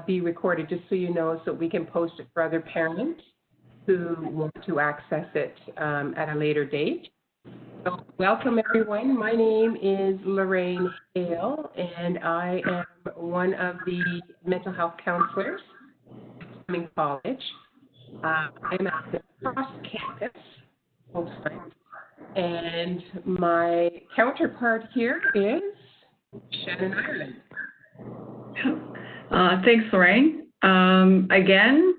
be recorded, just so you know, so we can post it for other parents who want to access it at a later date. So welcome, everyone. My name is Lorraine Hale, and I am one of the mental health counselors at Fleming College. I'm at the Cross Campus full-time, and my counterpart here is Shannon Ireland. Thanks, Lorraine. Again,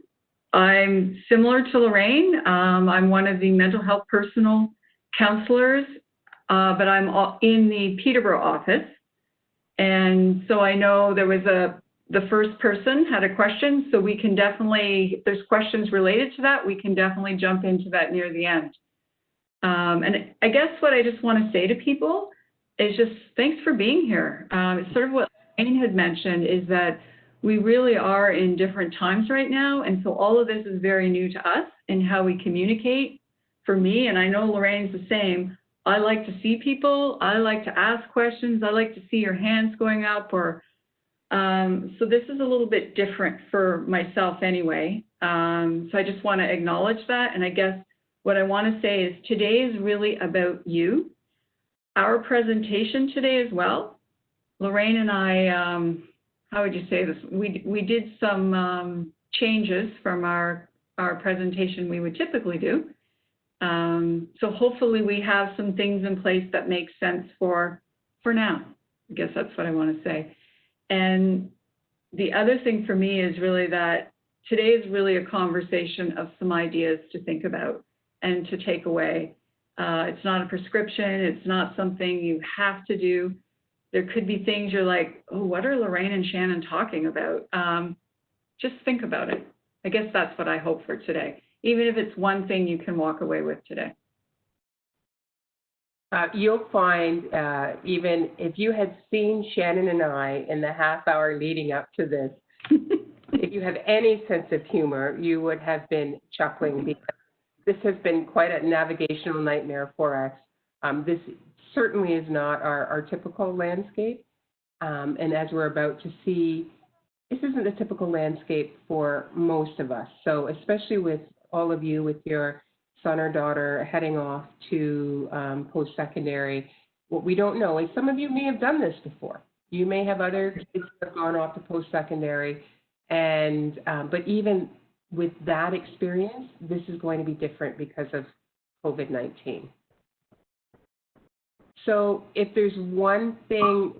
I'm similar to Lorraine. I'm one of the mental health personal counselors, but I'm in the Peterborough office. And so I know there was the first person had a question, so we can definitely, if there's questions related to that, we can definitely jump into that near the end. And I guess what I just want to say to people is just thanks for being here. It's sort of what Lorraine had mentioned, is that we really are in different times right now, and so all of this is very new to us and how we communicate. For me, and I know Lorraine's the same, I like to see people, I like to ask questions, I like to see your hands going up, or so this is a little bit different for myself anyway. So I just want to acknowledge that, and I guess what I want to say is today is really about you. Our presentation today as well, Lorraine and I, how would you say this? We did some changes from our presentation we would typically do. So hopefully we have some things in place that make sense for now. I guess that's what I want to say. And the other thing for me is really that today is really a conversation of some ideas to think about and to take away. It's not a prescription. It's not something you have to do. There could be things you're like, oh, what are Lorraine and Shannon talking about? Just think about it. I guess that's what I hope for today, even if it's one thing you can walk away with today. You'll find, even if you had seen Shannon and I in the half hour leading up to this, if you have any sense of humor, you would have been chuckling, because this has been quite a navigational nightmare for us. This certainly is not our typical landscape. And as we're about to see, this isn't the typical landscape for most of us. So especially with all of you with your son or daughter heading off to post-secondary, what we don't know is some of you may have done this before. You may have other kids who have gone off to post-secondary, and but even with that experience, this is going to be different because of COVID-19. So if there's one thing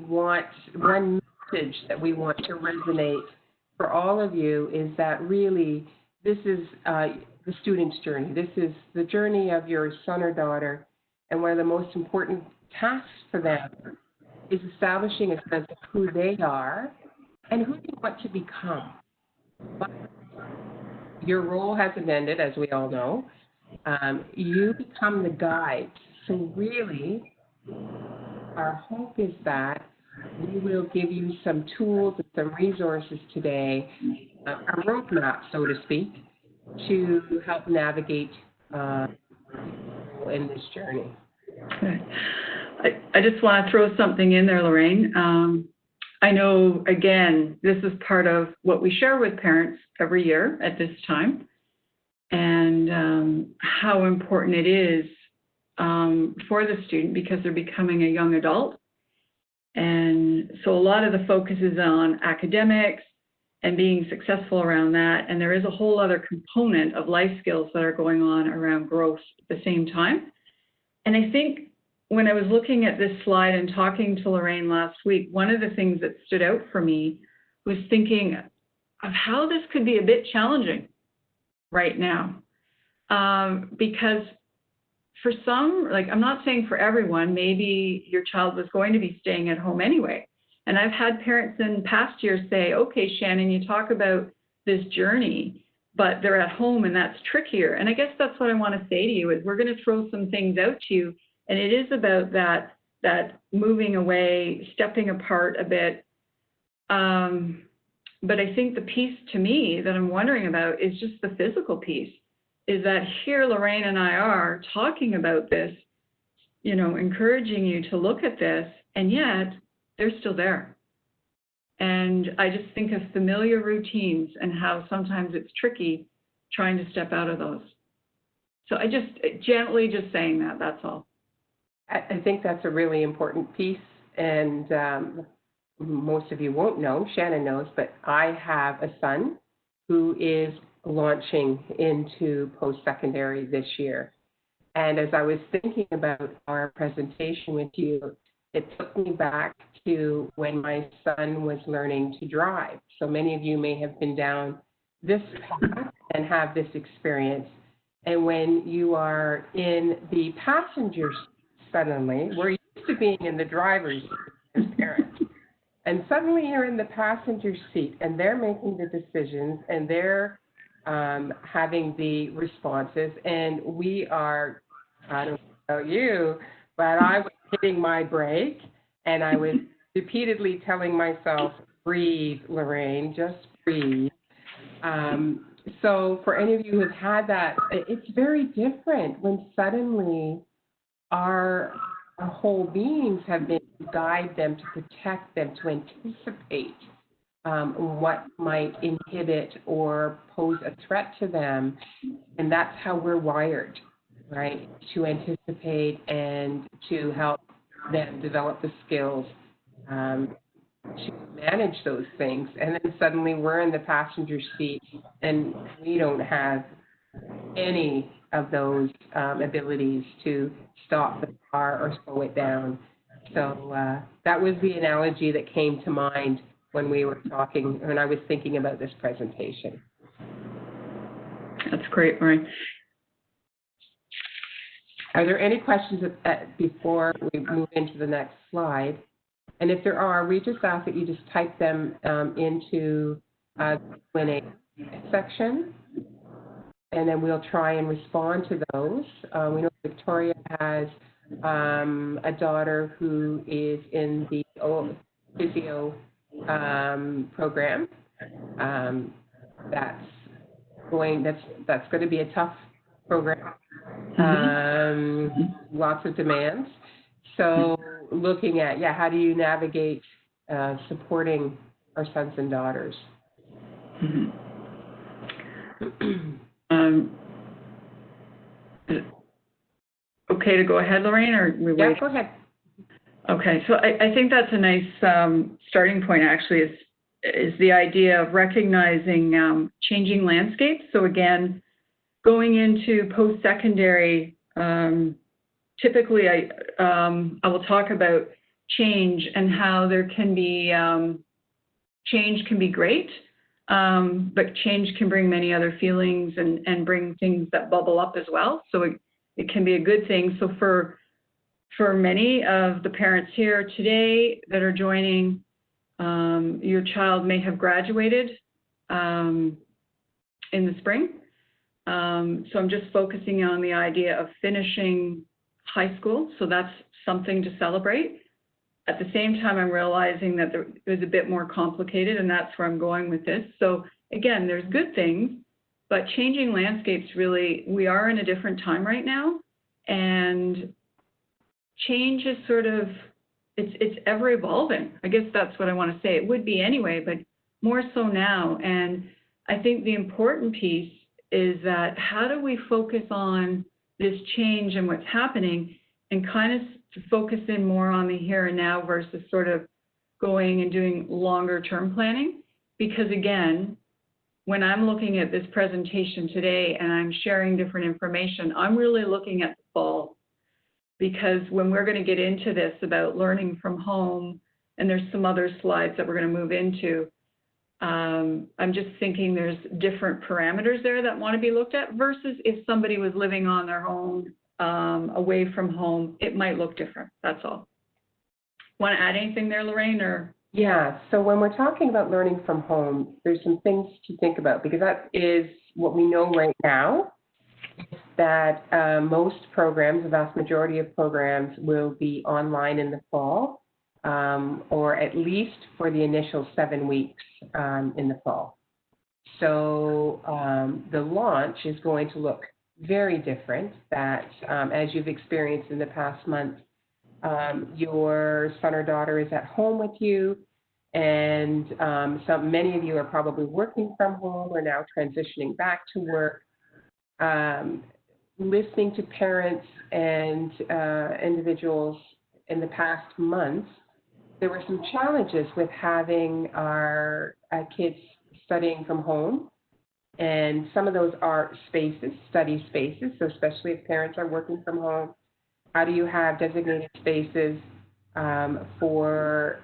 one message that we want to resonate for all of you, is that really this is the student's journey. This is the journey of your son or daughter, and one of the most important tasks for them is establishing a sense of who they are and who they want to become. But your role hasn't ended, as we all know. You become the guide. So really, our hope is that we will give you some tools and some resources today, a roadmap, so to speak, to help navigate in this journey. Okay. I just want to throw something in there, Lorraine. I know, again, this is part of what we share with parents every year at this time, and how important it is for the student, because they're becoming a young adult. And so a lot of the focus is on academics and being successful around that. And there is a whole other component of life skills that are going on around growth at the same time. And I think when I was looking at this slide and talking to Lorraine last week, one of the things that stood out for me was thinking of how this could be a bit challenging right now. Because for some, like, I'm not saying for everyone, maybe your child was going to be staying at home anyway. And I've had parents in past years say, okay, Shannon, you talk about this journey, but they're at home and that's trickier. And I guess that's what I want to say to you is we're going to throw some things out to you. And it is about that moving away, stepping apart a bit. But I think the piece to me that I'm wondering about is just the physical piece, is that here Lorraine and I are talking about this, you know, encouraging you to look at this, and yet they're still there. And I just think of familiar routines and how sometimes it's tricky trying to step out of those. So I just gently just saying that, that's all. I think that's a really important piece, and most of you won't know, Shannon knows, but I have a son who is launching into post-secondary this year. And as I was thinking about our presentation with you, it took me back to when my son was learning to drive. So many of you may have been down this path and have this experience. And when you are in the passenger seat suddenly, we're used to being in the driver's seat as parents. And suddenly you're in the passenger seat and they're making the decisions and they're having the responses. And we are, I don't know about you, but I was hitting my brake and I was repeatedly telling myself, breathe, Lorraine, just breathe. So for any of you who have had that, it's very different when suddenly our whole beings have been to guide them, to protect them, to anticipate what might inhibit or pose a threat to them. And that's how we're wired, right? To anticipate and to help them develop the skills to manage those things. And then suddenly we're in the passenger seat and we don't have any of those abilities to stop the car or slow it down. So that was the analogy that came to mind when we were talking, when I was thinking about this presentation. That's great, Maureen. Are there any questions before we move into the next slide? And if there are, we just ask that you just type them into the Q&A section, and then we'll try and respond to those. We know Victoria has a daughter who is in the physio program. That's going to be a tough program. Lots of demands. So looking at, how do you navigate supporting our sons and daughters? Is it okay to go ahead, Lorraine, or we wait? Yeah, go ahead. Okay, so I think that's a nice starting point, actually, is the idea of recognizing changing landscapes. So again, going into post-secondary, typically I will talk about change and how there can be, change can be great, but change can bring many other feelings and bring things that bubble up as well. So it can be a good thing. So for many of the parents here today that are joining, your child may have graduated in the spring. So I'm just focusing on the idea of finishing high school. So that's something to celebrate. At the same time, I'm realizing that it was a bit more complicated, and that's where I'm going with this. So again, there's good things, but changing landscapes, really, we are in a different time right now, and change is sort of, it's ever evolving. I guess that's what I want to say. It would be anyway, but more so now. And I think the important piece is that how do we focus on this change and what's happening and kind of to focus in more on the here and now versus sort of going and doing longer term planning. Because again, when I'm looking at this presentation today and I'm sharing different information, I'm really looking at the fall. Because when we're going to get into this about learning from home, and there's some other slides that we're going to move into, I'm just thinking there's different parameters there that want to be looked at versus if somebody was living on their own, away from home, it might look different. That's all. Want to add anything there, Lorraine? Or? Yeah, so when we're talking about learning from home, there's some things to think about because that is what we know right now, that most programs, the vast majority of programs, will be online in the fall, or at least for the initial 7 weeks in the fall. So the launch is going to look very different, that as you've experienced in the past month, your son or daughter is at home with you. And many of you are probably working from home or now transitioning back to work. Listening to parents and individuals in the past months, there were some challenges with having our kids studying from home. And some of those are spaces, study spaces. So especially if parents are working from home, how do you have designated spaces for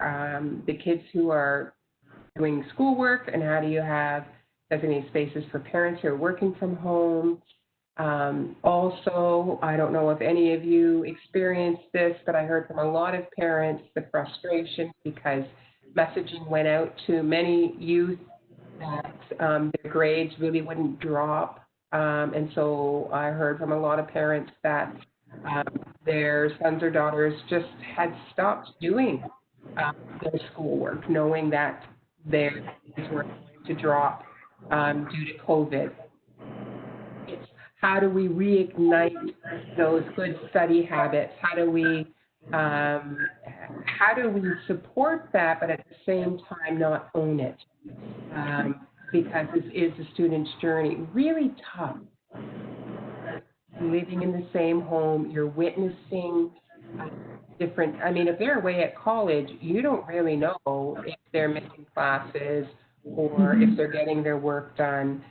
the kids who are doing schoolwork, and how do you have designated spaces for parents who are working from home? Also, I don't know if any of you experienced this, but I heard from a lot of parents the frustration because messaging went out to many youth that their grades really wouldn't drop. And so I heard from a lot of parents that their sons or daughters just had stopped doing their schoolwork, knowing that their grades were going to drop due to COVID. It's how do we reignite those good study habits? How do we support that, but at the same time not own it? Because this is a student's journey. Really tough. Living in the same home, you're witnessing different, I mean, if they're away at college, you don't really know if they're missing classes or if they're getting their work done.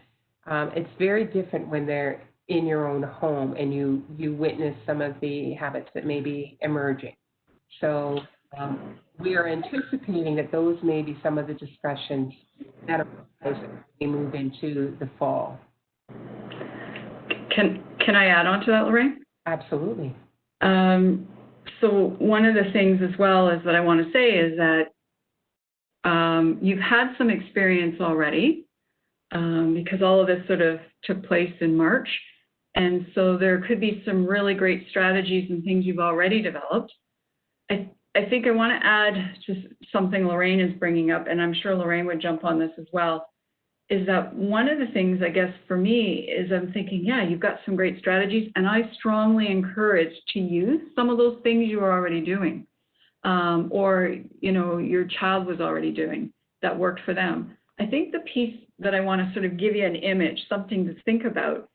It's very different when they're in your own home and you witness some of the habits that may be emerging. So we are anticipating that those may be some of the discussions that arise as we move into the fall. Can I add on to that, Lorraine? Absolutely. So one of the things as well is that I want to say is that you've had some experience already because all of this sort of took place in March. And so there could be some really great strategies and things you've already developed. I think I want to add just something Lorraine is bringing up, and I'm sure Lorraine would jump on this as well, is that one of the things, I guess, for me is I'm thinking, yeah, you've got some great strategies, and I strongly encourage to use some of those things you are already doing or, you know, your child was already doing that worked for them. I think the piece that I want to sort of give you an image, something to think about,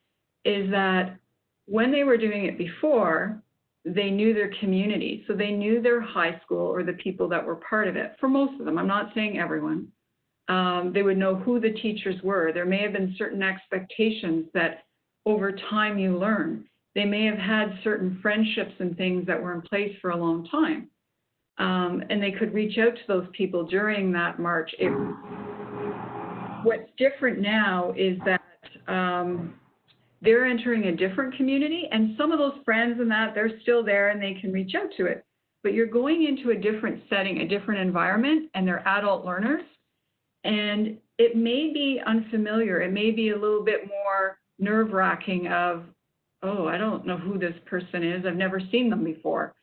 is that when they were doing it before, they knew their community. So they knew their high school or the people that were part of it. For most of them, I'm not saying everyone. They would know who the teachers were. There may have been certain expectations that over time you learn. They may have had certain friendships and things that were in place for a long time. And they could reach out to those people during that March. What's different now is that they're entering a different community, and some of those friends and that, they're still there and they can reach out to it. But you're going into a different setting, a different environment, and they're adult learners. And it may be unfamiliar. It may be a little bit more nerve-wracking of, oh, I don't know who this person is. I've never seen them before.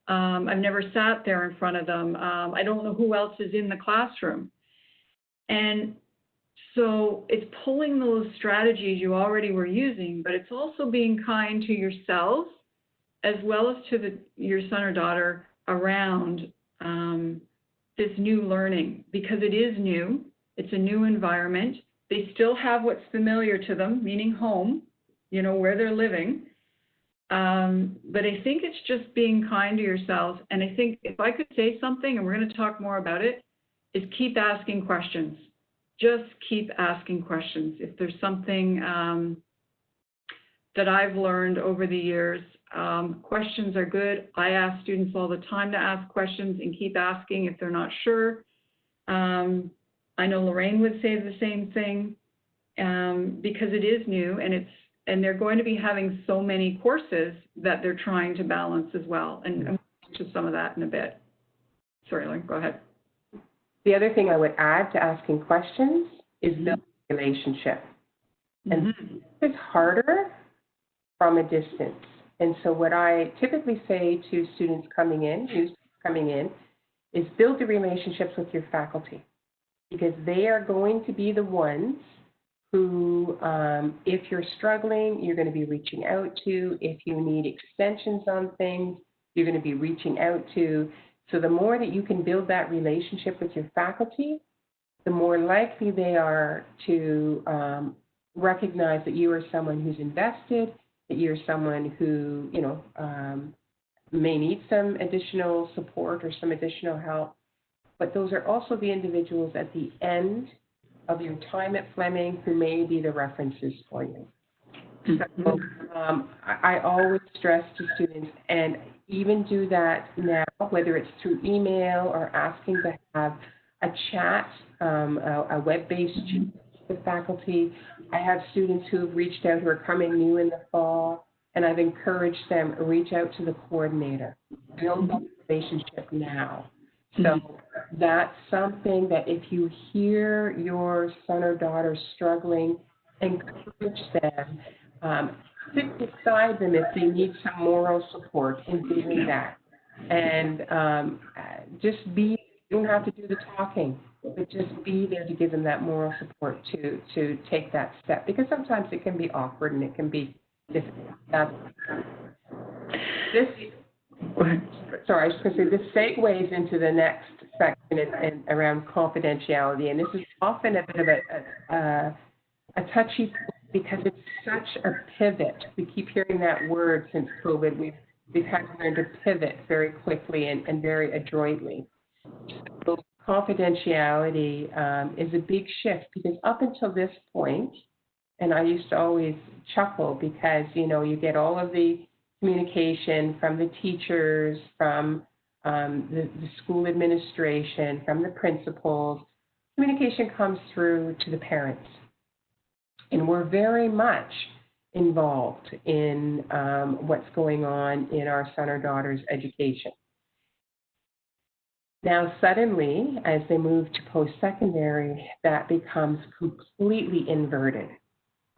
I've never sat there in front of them. I don't know who else is in the classroom. And so it's pulling those strategies you already were using, but it's also being kind to yourselves as well as to your son or daughter around this new learning, because it is new. It's a new environment. They still have what's familiar to them, meaning home, you know, where they're living. But I think it's just being kind to yourselves. And I think if I could say something, and we're going to talk more about it, is keep asking questions. Just keep asking questions. If there's something that I've learned over the years, questions are good. I ask students all the time to ask questions and keep asking if they're not sure. I know Lorraine would say the same thing because it is new, and they're going to be having so many courses that they're trying to balance as well. And we'll get to some of that in a bit. Sorry, Lorraine, go ahead. The other thing I would add to asking questions is building a relationship. And it's harder from a distance. And so what I typically say to students coming in, is build the relationships with your faculty, because they are going to be the ones who, if you're struggling, you're going to be reaching out to. If you need extensions on things, you're going to be reaching out to. So the more that you can build that relationship with your faculty, the more likely they are to recognize that you are someone who's invested, that you're someone who, may need some additional support or some additional help. But those are also the individuals at the end of your time at Fleming who may be the references for you. So I always stress to students, and even do that now, whether it's through email or asking to have a chat, a web-based chat with faculty. I have students who have reached out who are coming new in the fall, and I've encouraged them to reach out to the coordinator, build that relationship now. So that's something that if you hear your son or daughter struggling, encourage them. Sit beside them if they need some moral support in doing that. And just be, you don't have to do the talking, but just be there to give them that moral support to take that step. Because sometimes it can be awkward and it can be difficult. Sorry, I was just going to say, this segues into the next section and around confidentiality. And this is often a bit of a touchy point because it's such a pivot. We keep hearing that word since COVID. We've had to learn to pivot very quickly and very adroitly. So confidentiality is a big shift because up until this point, and I used to always chuckle because, you get all of the communication from the teachers, from the school administration, from the principals. Communication comes through to the parents. And we're very much involved in what's going on in our son or daughter's education. Now, suddenly, as they move to post-secondary, that becomes completely inverted,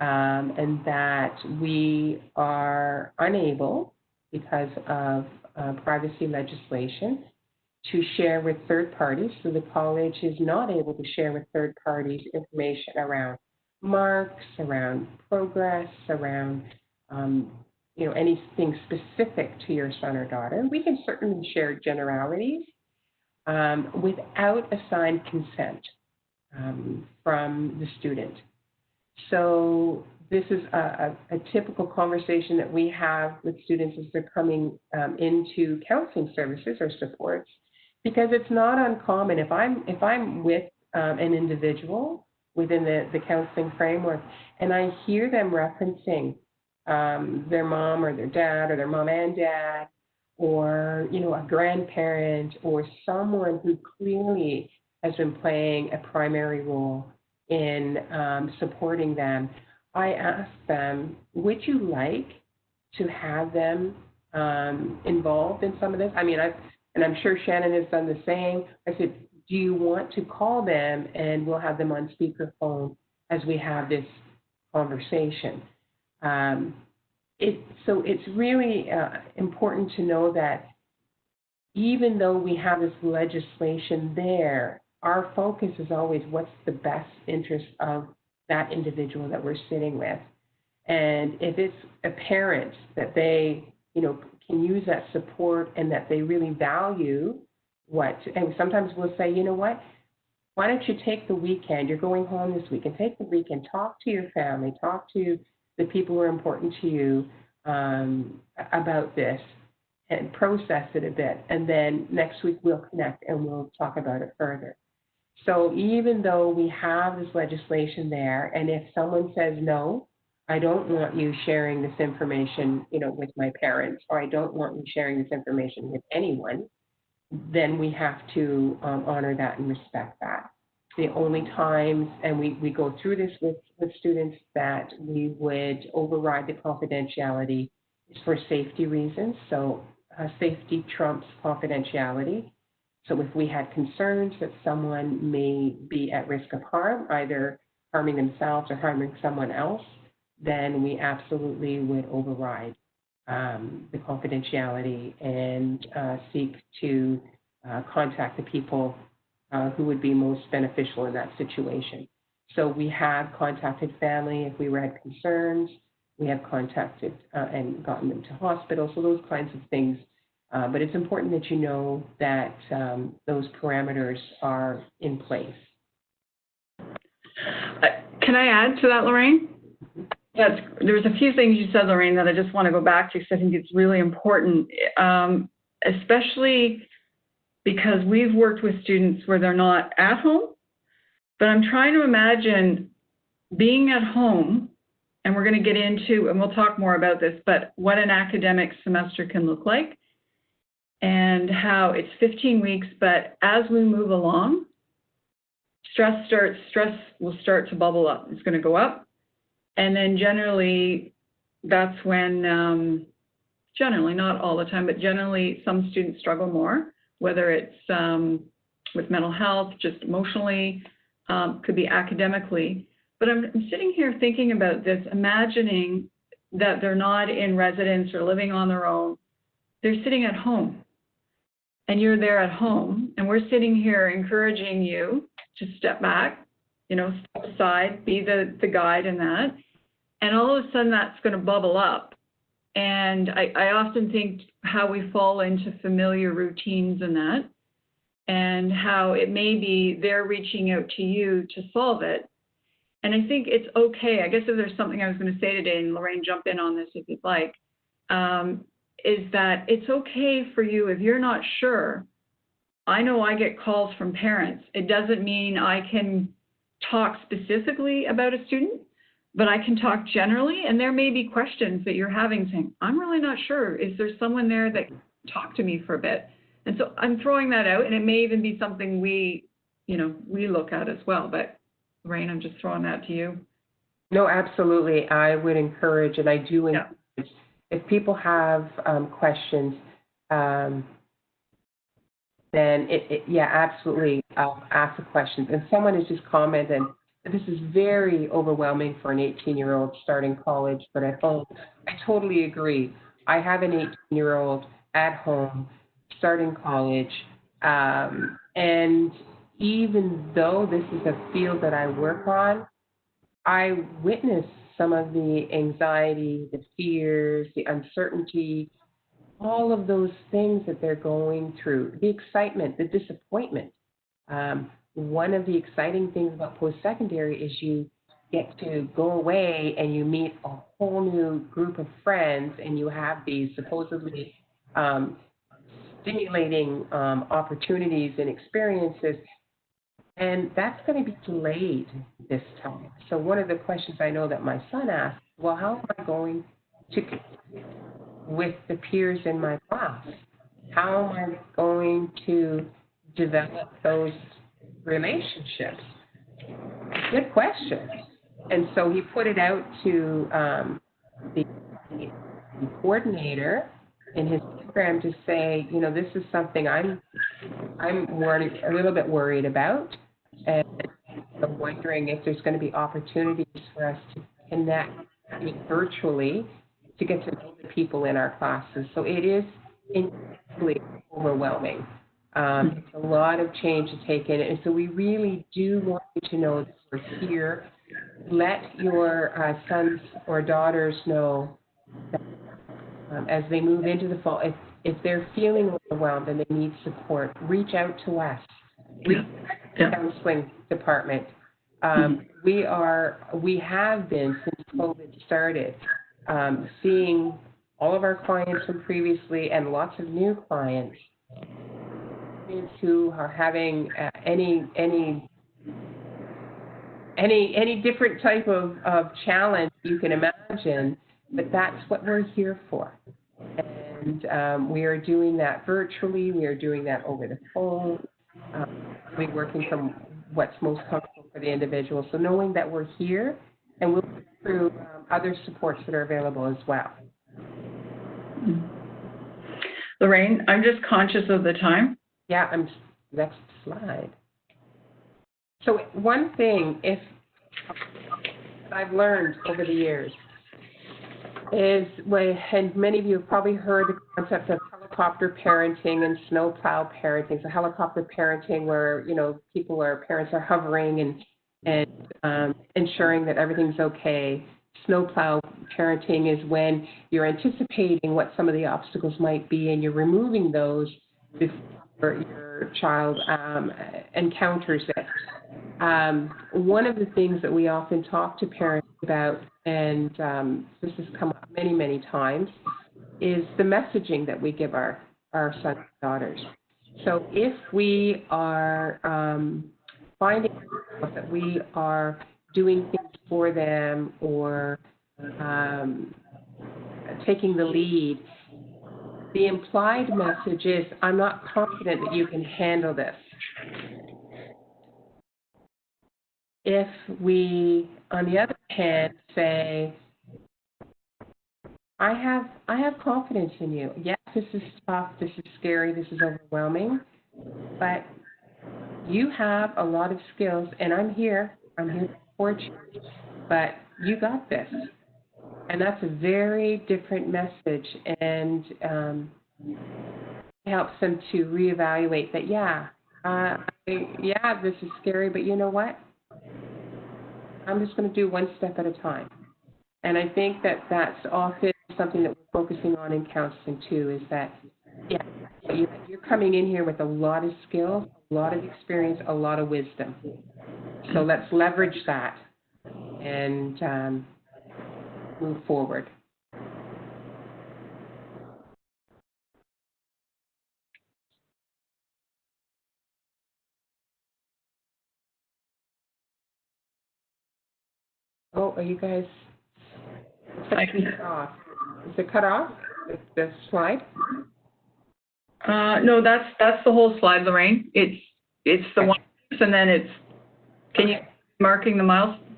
and that we are unable, because of privacy legislation, to share with third parties. So the college is not able to share with third parties information around marks, around progress, around anything specific to your son or daughter. We can certainly share generalities without assigned consent from the student. So this is a typical conversation that we have with students as they're coming into counseling services or supports, because it's not uncommon. If I'm with an individual within the counseling framework, and I hear them referencing their mom or their dad or their mom and dad, or a grandparent or someone who clearly has been playing a primary role in supporting them, I ask them, would you like to have them involved in some of this? I mean, and I'm sure Shannon has done the same. I said, do you want to call them and we'll have them on speakerphone as we have this conversation? So it's really important to know that even though we have this legislation there, our focus is always what's the best interest of that individual that we're sitting with. And if it's a parent that they, can use that support and that they really value and sometimes we'll say, why don't you take the weekend, you're going home this week, and take the weekend, talk to your family, talk to the people who are important to you about this and process it a bit. And then next week we'll connect and we'll talk about it further. So even though we have this legislation there, and if someone says, no, I don't want you sharing this information, with my parents, or I don't want you sharing this information with anyone, then we have to honor that and respect that. The only times, and we go through this with students, that we would override the confidentiality is for safety reasons. So safety trumps confidentiality. So if we had concerns that someone may be at risk of harm, either harming themselves or harming someone else, then we absolutely would override the confidentiality and seek to contact the people who would be most beneficial in that situation. So we have contacted family if we had concerns. We have contacted and gotten them to hospital. So those kinds of things But it's important that you know that those parameters are in place. Can I add to that, Lorraine? There's a few things you said, Lorraine, that I just want to go back to because I think it's really important, especially because we've worked with students where they're not at home, but I'm trying to imagine being at home, and we're going to get into, and we'll talk more about this, but what an academic semester can look like and how it's 15 weeks, but as we move along, stress will start to bubble up. It's going to go up. And then generally, that's when, generally, not all the time, but generally some students struggle more, whether it's with mental health, just emotionally, could be academically. But I'm sitting here thinking about this, imagining that they're not in residence or living on their own. They're sitting at home. And you're there at home, and we're sitting here encouraging you to step back, step aside, be the guide in that. And all of a sudden that's going to bubble up. And I often think how we fall into familiar routines in that, and how it may be they're reaching out to you to solve it. And I think it's okay. I guess if there's something I was going to say today, and Lorraine, jump in on this if you'd like, is that it's okay for you if you're not sure. I know I get calls from parents. It doesn't mean I can talk specifically about a student, but I can talk generally, and there may be questions that you're having saying, I'm really not sure. Is there someone there that can talk to me for a bit? And so I'm throwing that out, and it may even be something we look at as well. But Lorraine, I'm just throwing that to you. No, absolutely. I would encourage, and I do encourage, if people have questions, then absolutely, ask the questions. And someone has just commented, this is very overwhelming for an 18-year-old starting college, but at home. I totally agree. I have an 18-year-old at home starting college, and even though this is a field that I work on, I witness some of the anxiety, the fears, the uncertainty, all of those things that they're going through, the excitement, the disappointment. One of the exciting things about post-secondary is you get to go away and you meet a whole new group of friends, and you have these supposedly stimulating opportunities and experiences. And that's going to be delayed this time. So one of the questions I know that my son asked, well, how am I going to connect with the peers in my class? How am I going to develop those relationships? Good question. And so he put it out to the coordinator in his program to say, this is something I'm a little bit worried about, and I'm wondering if there's going to be opportunities for us to connect virtually to get to know the people in our classes. So it is incredibly overwhelming. It's a lot of change to take in, and so we really do want you to know that we're here. Let your sons or daughters know that as they move into the fall, if they're feeling overwhelmed and they need support, reach out to us. Reach out to the counseling department. We have been, since COVID started, seeing all of our clients from previously and lots of new clients who are having any different type of challenge you can imagine, but that's what we're here for. And we are doing that virtually. We are doing that over the phone. We're working from what's most comfortable for the individual. So knowing that we're here, and we'll go through other supports that are available as well. Lorraine, I'm just conscious of the time. Yeah, next slide. So one thing I've learned over the years is, and many of you have probably heard the concept of helicopter parenting and snowplow parenting. So helicopter parenting, where parents are hovering and ensuring that everything's okay. snowplow parenting is when you're anticipating what some of the obstacles might be and you're removing those before your child encounters it. One of the things that we often talk to parents about, and this has come up many, many times, is the messaging that we give our sons and daughters. So if we are finding that we are doing things for them or taking the lead, the implied message is, I'm not confident that you can handle this. If we, on the other hand, say, I have confidence in you. Yes, this is tough, this is scary, this is overwhelming, but you have a lot of skills, and I'm here to support you, but you got this. And that's a very different message, and helps them to reevaluate that, this is scary, but you know what? I'm just going to do one step at a time. And I think that that's often something that we're focusing on in counseling too, is that, you're coming in here with a lot of skills, a lot of experience, a lot of wisdom. So let's leverage that and move forward. Oh, are you guys? I can. Off. Is it cut off? The slide? No, that's the whole slide, Lorraine. It's the one, and then it's. Can you marking the milestone?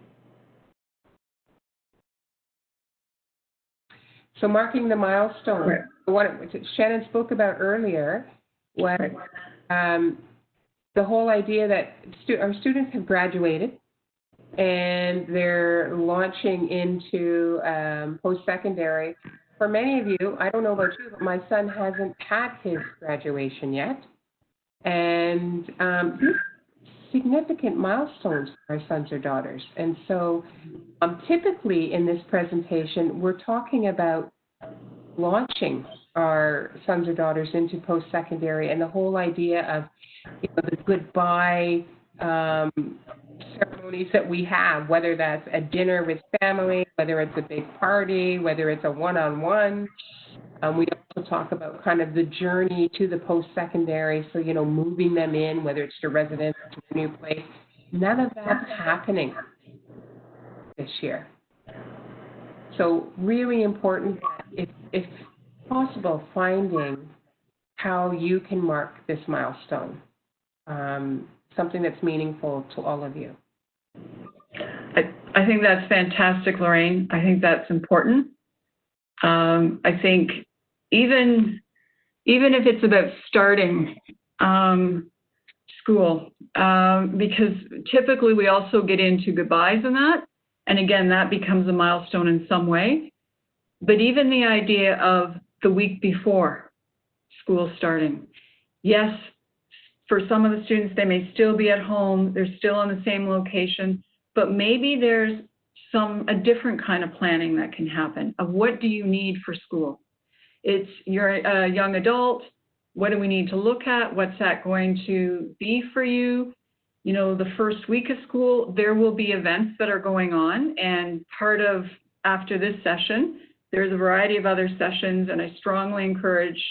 So marking the milestone. Right. What Shannon spoke about earlier was the whole idea that our students have graduated and they're launching into post-secondary. For many of you, I don't know about you, but my son hasn't had his graduation yet. And significant milestones for our sons or daughters. And so typically in this presentation, we're talking about launching our sons or daughters into post-secondary and the whole idea of the goodbye ceremonies that we have, whether that's a dinner with family, whether it's a big party, whether it's a one-on-one. We also talk about kind of the journey to the post-secondary, so, moving them in, whether it's to residence, to a new place. None of that's happening this year. So really important, if possible, finding how you can mark this milestone, something that's meaningful to all of you. I think that's fantastic, Lorraine. I think that's important. I think even if it's about starting school, because typically we also get into goodbyes and that, and again, that becomes a milestone in some way. But even the idea of the week before school starting, yes, for some of the students, they may still be at home, they're still in the same location, but maybe there's a different kind of planning that can happen of what do you need for school. You're a young adult, what do we need to look at? What's that going to be for you? The first week of school, there will be events that are going on, and after this session, there's a variety of other sessions, and I strongly encourage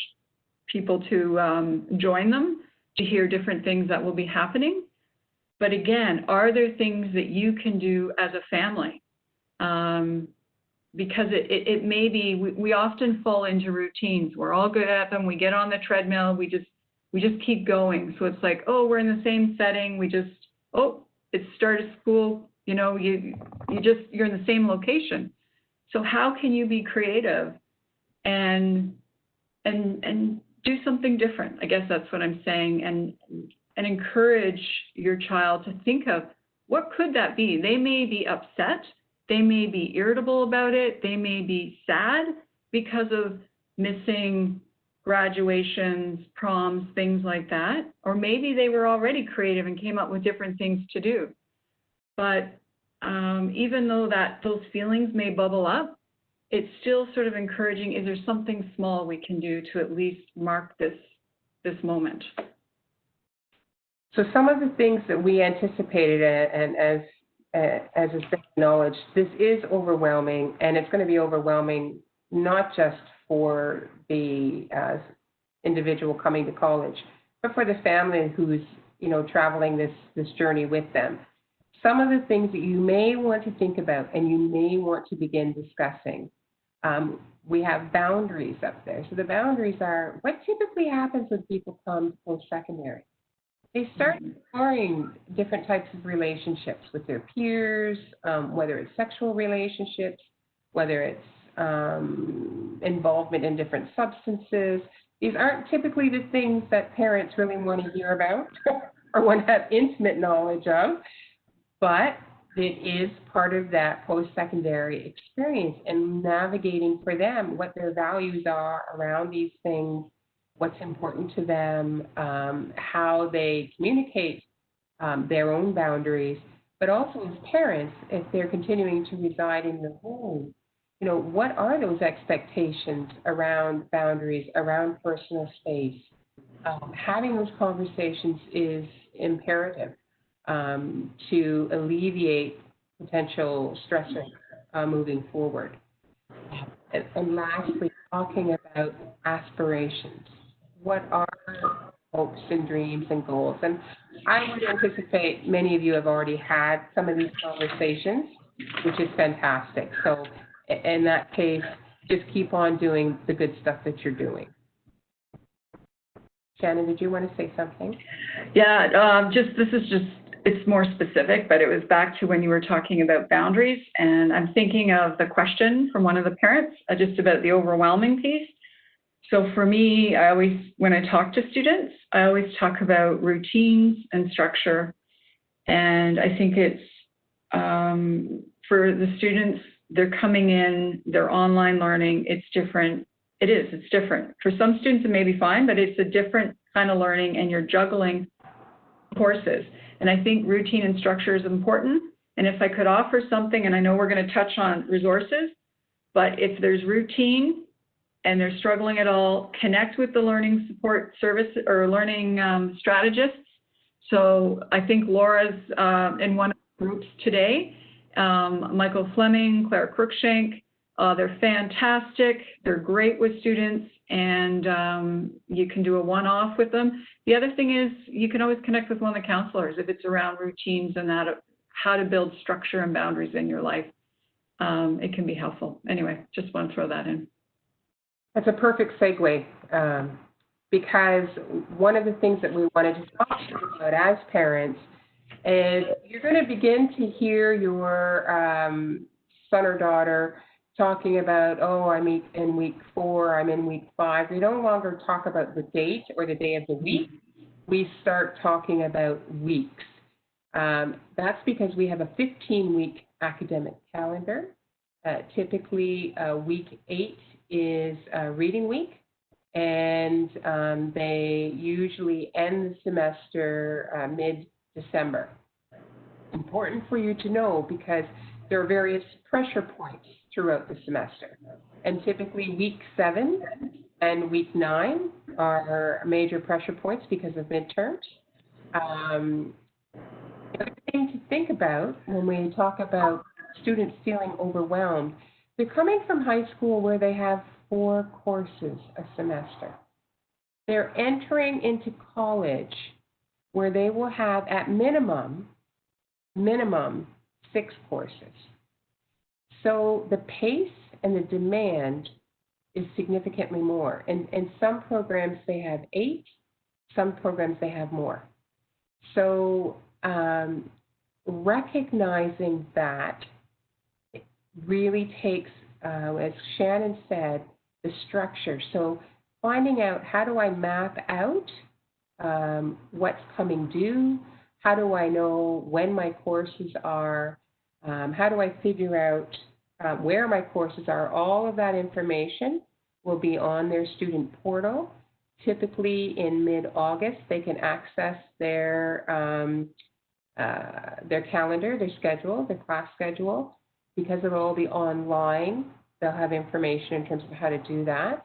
people to join them to hear different things that will be happening. But again, are there things that you can do as a family? Because it may be, we often fall into routines. We're all good at them. We get on the treadmill. We just keep going. So it's like, oh, we're in the same setting. It's start of school. You're in the same location. So how can you be creative and do something different? I guess that's what I'm saying, and encourage your child to think of what could that be. They may be upset. They may be irritable about it. They may be sad because of missing graduations, proms, things like that. Or maybe they were already creative and came up with different things to do. But even though those feelings may bubble up, it's still sort of encouraging, is there something small we can do to at least mark this moment? So some of the things that we anticipated, and as is acknowledged, this is overwhelming, and it's going to be overwhelming not just for the individual coming to college, but for the family who's, you know, traveling this journey with them. Some of the things that you may want to think about and you may want to begin discussing. We have boundaries up there. So the boundaries are what typically happens when people come to post-secondary. They start exploring different types of relationships with their peers, whether it's sexual relationships, whether it's involvement in different substances. These aren't typically the things that parents really want to hear about or want to have intimate knowledge of, but it is part of that post-secondary experience and navigating for them what their values are around these things, what's important to them, how they communicate their own boundaries, but also as parents, if they're continuing to reside in the home, you know, what are those expectations around boundaries, around personal space? Having those conversations is imperative to alleviate potential stressors moving forward. And lastly, talking about aspirations. What are hopes and dreams and goals? And I would anticipate many of you have already had some of these conversations, which is fantastic. So in that case, just keep on doing the good stuff that you're doing. Shannon, did you want to say something? Yeah, it's more specific, but it was back to when you were talking about boundaries, and I'm thinking of the question from one of the parents just about the overwhelming piece. So for me, when I talk to students, I always talk about routines and structure, and I think it's for the students, they're coming in, they're online learning, it's different. It's different. For some students, it may be fine, but it's a different kind of learning, and you're juggling courses. And I think routine and structure is important. And if I could offer something, and I know we're going to touch on resources, but if there's routine and they're struggling at all, connect with the learning support service or learning strategists. So I think Laura's in one of the groups today, Michael Fleming, Claire Cruikshank. They're fantastic. They're great with students, and you can do a one-off with them. The other thing is you can always connect with one of the counselors if it's around routines and that how to build structure and boundaries in your life. It can be helpful. Anyway, just want to throw that in. That's a perfect segue because one of the things that we wanted to talk about as parents is you're going to begin to hear your son or daughter talking about, oh, I'm in week 4, I'm in week 5. We no longer talk about the date or the day of the week. We start talking about weeks. That's because we have a 15-week academic calendar. Typically, week 8 is reading week, and they usually end the semester mid-December. Important for you to know because there are various pressure points throughout the semester. And typically week 7 and week 9 are major pressure points because of midterms. The other thing to think about when we talk about students feeling overwhelmed, they're coming from high school where they have 4 courses a semester. They're entering into college where they will have at minimum 6 courses. So the pace and the demand is significantly more. And in some programs, they have 8. Some programs, they have more. So recognizing that really takes, as Shannon said, the structure. So finding out how do I map out what's coming due, how do I know when my courses are, how do I figure out where my courses are. All of that information will be on their student portal. Typically in mid-August, they can access their their calendar, their schedule, their class schedule. Because it'll all be online, they'll have information in terms of how to do that.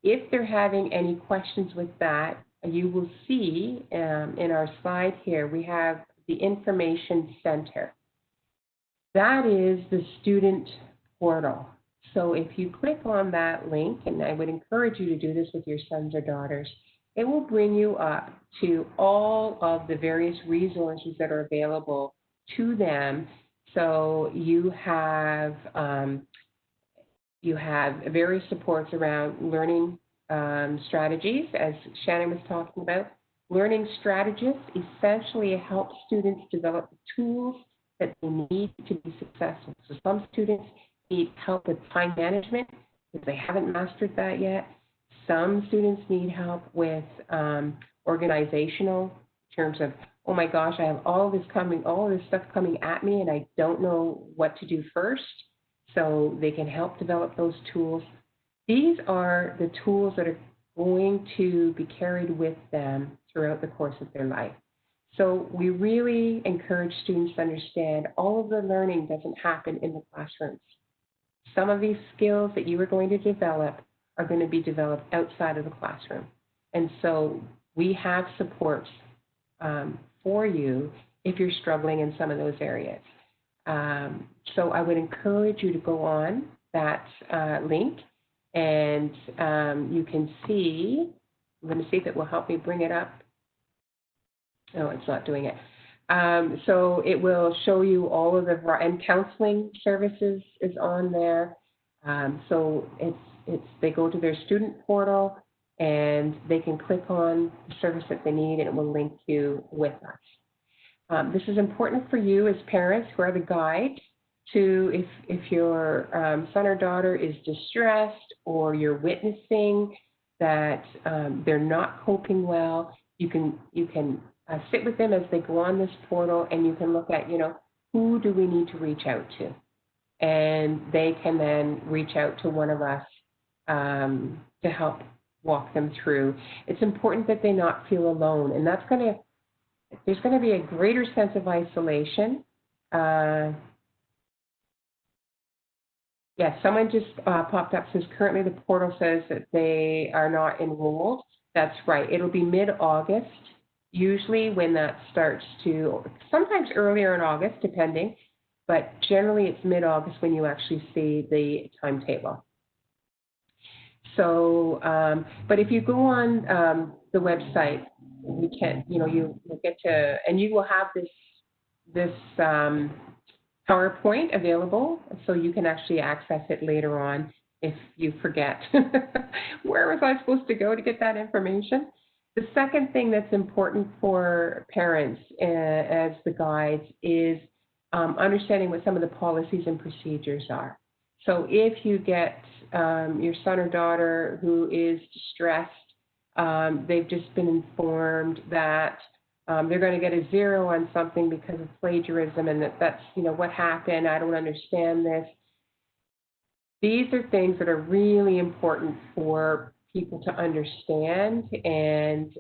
If they're having any questions with that, you will see in our slide here, we have the Information Center. That is the student portal. So if you click on that link, and I would encourage you to do this with your sons or daughters, it will bring you up to all of the various resources that are available to them. So you have various supports around learning strategies, as Shannon was talking about. Learning strategists essentially help students develop the tools that they need to be successful. So some students need help with time management if they haven't mastered that yet. Some students need help with organizational in terms of, oh my gosh, I have all this stuff coming at me and I don't know what to do first. So they can help develop those tools. These are the tools that are going to be carried with them throughout the course of their life. So we really encourage students to understand all of the learning doesn't happen in the classrooms. Some of these skills that you are going to develop are going to be developed outside of the classroom. And so we have supports for you if you're struggling in some of those areas. So I would encourage you to go on that link, and you can see, I'm going to see if it will help me bring it up. No, it's not doing it. So it will show you all of the, and counseling services is on there. So they go to their student portal and they can click on the service that they need and it will link you with us. This is important for you as parents who are the guide to, if your son or daughter is distressed or you're witnessing that they're not coping well, you can sit with them as they go on this portal and you can look at, who do we need to reach out to? And they can then reach out to one of us to help walk them through. It's important that they not feel alone, and there's going to be a greater sense of isolation. Yeah, someone just popped up, says currently the portal says that they are not enrolled. That's right. It'll be mid-August, usually when that starts to, sometimes earlier in August, depending, but generally it's mid-August when you actually see the timetable. So, but if you go on the website, you can, you'll get to, and you will have this PowerPoint available, so you can actually access it later on if you forget. Where was I supposed to go to get that information? The second thing that's important for parents as the guides is understanding what some of the policies and procedures are. So if you get your son or daughter who is distressed, they've just been informed that they're going to get a 0 on something because of plagiarism, and that's what happened, I don't understand this. These are things that are really important for people to understand, and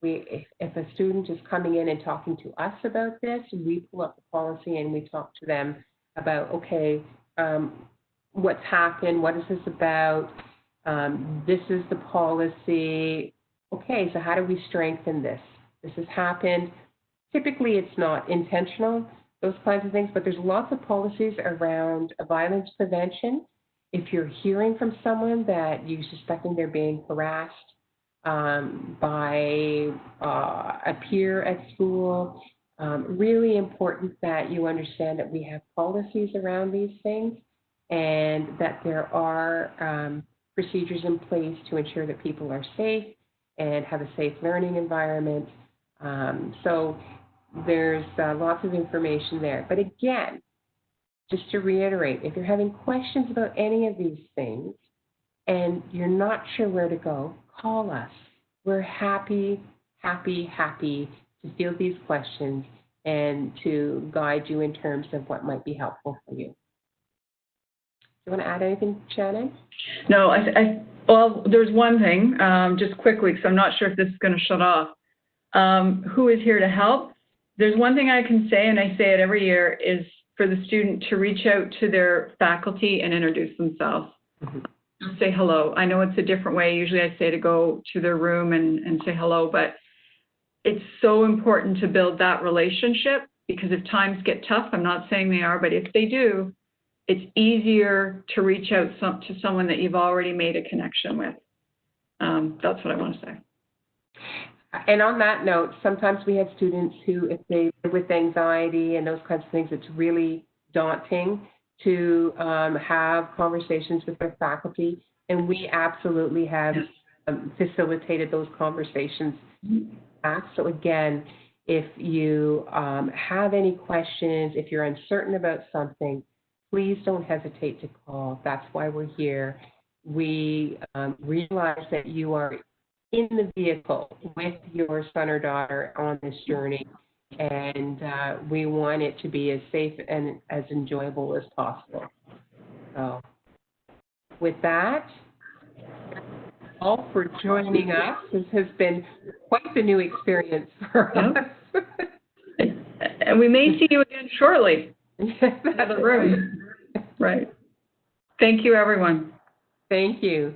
if a student is coming in and talking to us about this, we pull up the policy and we talk to them about, okay, what's happened, what is this about, this is the policy, okay, so how do we strengthen this? This has happened. Typically it's not intentional, those kinds of things, but there's lots of policies around violence prevention. If you're hearing from someone that you're suspecting they're being harassed by a peer at school, really important that you understand that we have policies around these things and that there are procedures in place to ensure that people are safe and have a safe learning environment. So there's lots of information there. But again, just to reiterate, if you're having questions about any of these things and you're not sure where to go, call us. We're happy to field these questions and to guide you in terms of what might be helpful for you. Do you want to add anything, Shannon? No, well, there's one thing, just quickly, because I'm not sure if this is going to shut off. Who is here to help? there's one thing I can say, and I say it every year, is for the student to reach out to their faculty and introduce themselves. Mm-hmm. Say hello. I know it's a different way. Usually I say to go to their room and say hello, but it's so important to build that relationship, because if times get tough, I'm not saying they are, but if they do, it's easier to reach out to someone that you've already made a connection with. That's what I want to say. And on that note, sometimes we have students who, if they live with anxiety and those kinds of things, it's really daunting to have conversations with their faculty. And we absolutely have facilitated those conversations. So again, if you have any questions, if you're uncertain about something, please don't hesitate to call. That's why we're here. We realize that you are in the vehicle with your son or daughter on this journey, and we want it to be as safe and as enjoyable as possible. So with that, all for joining us. This has been quite the new experience for us. And we may see you again shortly in the room. Right. Thank you, everyone. Thank you.